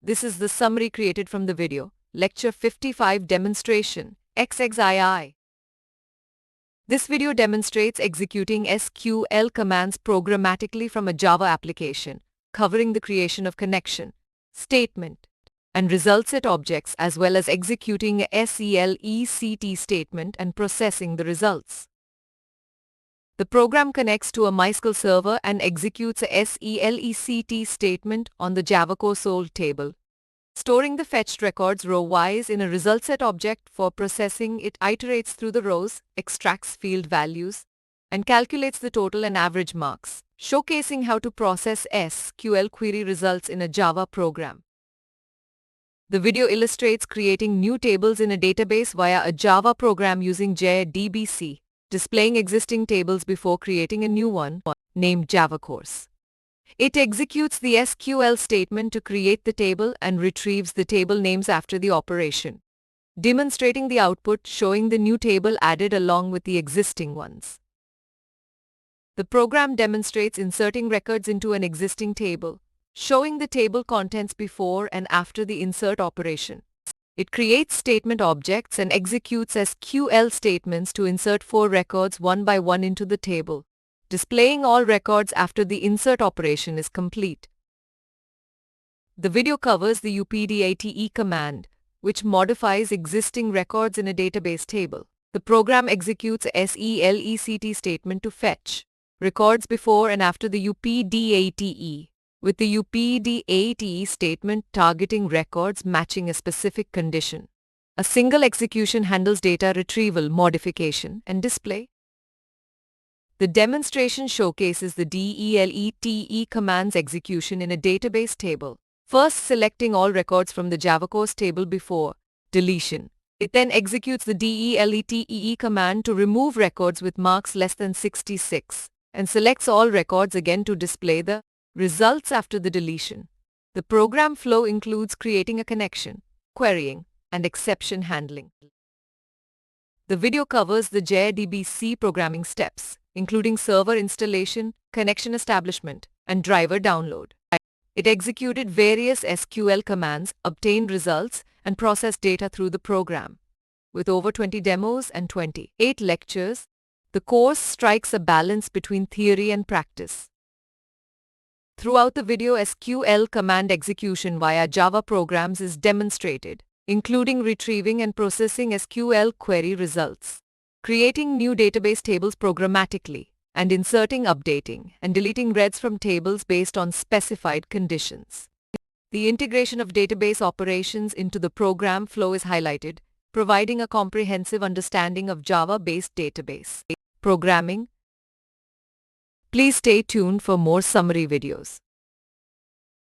This is the summary created from the video, Lecture 55 Demonstration, XXII. This video demonstrates executing SQL commands programmatically from a Java application, covering the creation of connection, statement, and result set objects as well as executing a SELECT statement and processing the results. The program connects to a MySQL server and executes a SELECT statement on the Java console table, storing the fetched records row-wise in a result set object. For processing, it iterates through the rows, extracts field values, and calculates the total and average marks, showcasing how to process SQL query results in a Java program. The video illustrates creating new tables in a database via a Java program using JDBC, displaying existing tables before creating a new one, named Java course. It executes the SQL statement to create the table and retrieves the table names after the operation, demonstrating the output showing the new table added along with the existing ones. The program demonstrates inserting records into an existing table, showing the table contents before and after the insert operation. It creates statement objects and executes SQL statements to insert 4 records one by one into the table, displaying all records after the insert operation is complete. The video covers the update command, which modifies existing records in a database table. The program executes a SELECT statement to fetch records before and after the update, with the update statement targeting records matching a specific condition. A single execution handles data retrieval, modification, and display. The demonstration showcases the DELETE command's execution in a database table, first selecting all records from the Java course table before deletion. It then executes the DELETE command to remove records with marks less than 66 and selects all records again to display the results after the deletion. The program flow includes creating a connection, querying, and exception handling. The video covers the JDBC programming steps, including server installation, connection establishment, and driver download. It executed various SQL commands, obtained results, and processed data through the program. With over 20 demos and 28 lectures, the course strikes a balance between theory and practice. Throughout the video, SQL command execution via Java programs is demonstrated, including retrieving and processing SQL query results, creating new database tables programmatically, and inserting, updating, and deleting records from tables based on specified conditions. The integration of database operations into the program flow is highlighted, providing a comprehensive understanding of Java-based database programming. Please stay tuned for more summary videos.